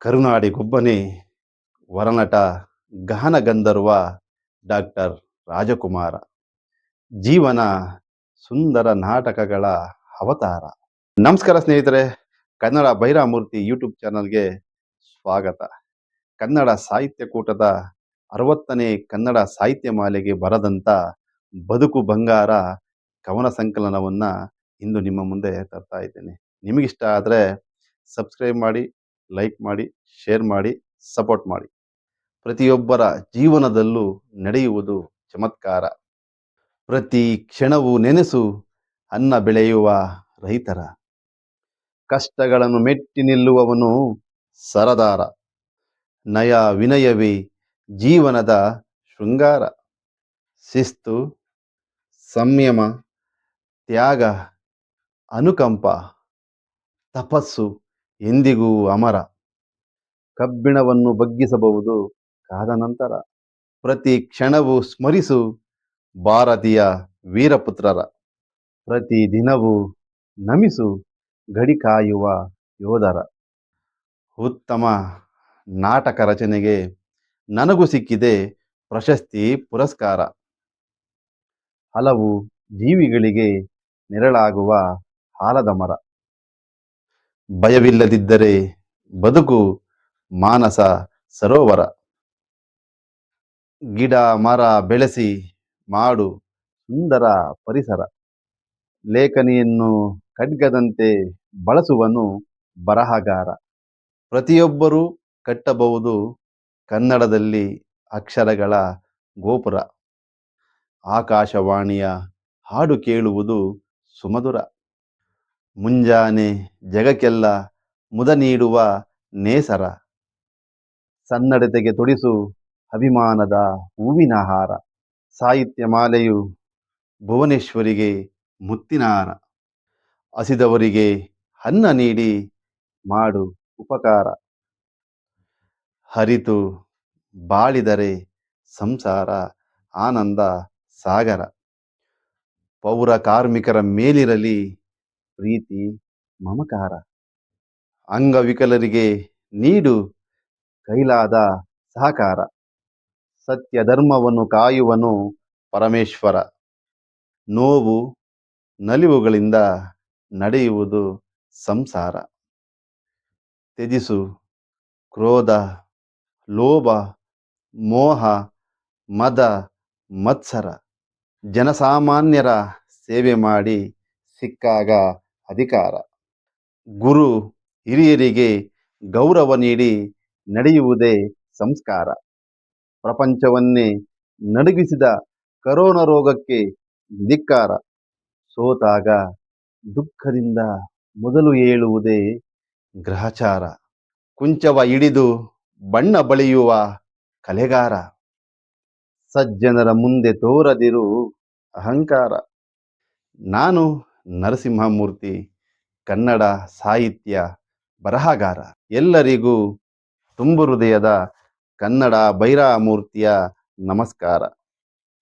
ಕರುನಾಡಿಗೊಬ್ಬನೇ ವರನಟ ಗಾನ ಗಂಧರ್ವ ಡಾಕ್ಟರ್ ರಾಜಕುಮಾರ. ಜೀವನ ಸುಂದರ ನಾಟಕಗಳ ಅವತಾರ. ನಮಸ್ಕಾರ ಸ್ನೇಹಿತರೆ, ಕನ್ನಡ ಬೈರಾಮೂರ್ತಿ ಯೂಟ್ಯೂಬ್ ಚಾನಲ್ಗೆ ಸ್ವಾಗತ. ಕನ್ನಡ ಸಾಹಿತ್ಯ ಕೂಟದ 60ನೇ ಕನ್ನಡ ಸಾಹಿತ್ಯ ಮಾಲೆಗೆ ಬರೆದಂಥ ಬದುಕು ಬಂಗಾರ ಕವನ ಸಂಕಲನವನ್ನ ಇಂದು ನಿಮ್ಮ ಮುಂದೆ ತರ್ತಾ ಇದ್ದೇನೆ. ನಿಮಗಿಷ್ಟ ಆದರೆ ಸಬ್ಸ್ಕ್ರೈಬ್ ಮಾಡಿ, ಲೈಕ್ ಮಾಡಿ, ಶೇರ್ ಮಾಡಿ, ಸಪೋರ್ಟ್ ಮಾಡಿ. ಪ್ರತಿಯೊಬ್ಬರ ಜೀವನದಲ್ಲೂ ನಡೆಯುವುದು ಚಮತ್ಕಾರ. ಪ್ರತಿ ಕ್ಷಣವೂ ನೆನೆಸು ಅನ್ನ ಬೆಳೆಯುವ ರೈತರ. ಕಷ್ಟಗಳನ್ನು ಮೆಟ್ಟಿ ನಿಲ್ಲುವವನು ಸರದಾರ. ನಯ ವಿನಯವೇ ಜೀವನದ ಶೃಂಗಾರ. ಶಿಸ್ತು, ಸಂಯಮ, ತ್ಯಾಗ, ಅನುಕಂಪ, ತಪಸ್ಸು ಎಂದಿಗೂ ಅಮರ. ಕಬ್ಬಿಣವನ್ನು ಬಗ್ಗಿಸಬಹುದು ಕಾದ ನಂತರ. ಪ್ರತಿ ಕ್ಷಣವೂ ಸ್ಮರಿಸು ಭಾರತೀಯ ವೀರಪುತ್ರರ. ಪ್ರತಿ ದಿನವೂ ನಮಿಸು ಗಡಿ ಕಾಯುವ ಯೋಧರ. ಉತ್ತಮ ನಾಟಕ ರಚನೆಗೆ ನನಗೂ ಸಿಕ್ಕಿದೆ ಪ್ರಶಸ್ತಿ ಪುರಸ್ಕಾರ. ಹಲವು ಜೀವಿಗಳಿಗೆ ನೆರಳಾಗುವ ಆಲದ ಮರ. ಭಯವಿಲ್ಲದಿದ್ದರೆ ಬದುಕು ಮಾನಸ ಸರೋವರ. ಗಿಡ ಮರ ಬೆಳೆಸಿ ಮಾಡು ಸುಂದರ ಪರಿಸರ. ಲೇಖನಿಯನ್ನು ಖಡ್ಗದಂತೆ ಬಳಸುವನು ಬರಹಗಾರ. ಪ್ರತಿಯೊಬ್ಬರೂ ಕಟ್ಟಬಹುದು ಕನ್ನಡದಲ್ಲಿ ಅಕ್ಷರಗಳ ಗೋಪುರ. ಆಕಾಶವಾಣಿಯ ಹಾಡು ಕೇಳುವುದು ಸುಮಧುರ. ಮುಂಜಾನೆ ಜಗಕ್ಕೆಲ್ಲ ಮುದ ನೀಡುವ ನೇಸರ. ಸನ್ನಡತೆಗೆ ತೊಡಿಸು ಅಭಿಮಾನದ ಹೂವಿನ ಹಾರ. ಸಾಹಿತ್ಯ ಮಾಲೆಯು ಭುವನೇಶ್ವರಿಗೆ ಮುತ್ತಿನ ಹಾರ. ಹಸಿದವರಿಗೆ ಅನ್ನ ನೀಡಿ ಮಾಡು ಉಪಕಾರ. ಹರಿತು ಬಾಳಿದರೆ ಸಂಸಾರ ಆನಂದ ಸಾಗರ. ಪೌರ ಕಾರ್ಮಿಕರ ಮೇಲಿರಲಿ ಪ್ರೀತಿ ಮಮಕಾರ. ಅಂಗವಿಕಲರಿಗೆ ನೀಡು ಕೈಲಾದ ಸಹಕಾರ. ಸತ್ಯ ಧರ್ಮವನ್ನು ಕಾಯುವನು ಪರಮೇಶ್ವರ. ನೋವು ನಲಿವುಗಳಿಂದ ನಡೆಯುವುದು ಸಂಸಾರ. ತ್ಯಜಿಸು ಕ್ರೋಧ, ಲೋಭ, ಮೋಹ, ಮದ, ಮತ್ಸರ. ಜನಸಾಮಾನ್ಯರ ಸೇವೆ ಮಾಡಿ ಸಿಕ್ಕಾಗ ಅಧಿಕಾರ. ಗುರು ಹಿರಿಯರಿಗೆ ಗೌರವ ನೀಡಿ ನಡೆಯುವುದೇ ಸಂಸ್ಕಾರ. ಪ್ರಪಂಚವನ್ನೇ ನಡುಗಿಸಿದ ಕರೋನಾ ರೋಗಕ್ಕೆ ಧಿಕ್ಕಾರ. ಸೋತಾಗ ದುಃಖದಿಂದ ಮೊದಲು ಏಳುವುದೇ ಗ್ರಹಚಾರ. ಕುಂಚವ ಹಿಡಿದು ಬಣ್ಣ ಬಳಿಯುವ ಕಲೆಗಾರ. ಸಜ್ಜನರ ಮುಂದೆ ತೋರದಿರು ಅಹಂಕಾರ. ನಾನು ನರಸಿಂಹಮೂರ್ತಿ, ಕನ್ನಡ ಸಾಹಿತ್ಯ ಬರಹಗಾರ. ಎಲ್ಲರಿಗೂ ತುಂಬು ಹೃದಯದ ಕನ್ನಡ ಬೈರಾಮೂರ್ತಿಯ ನಮಸ್ಕಾರ.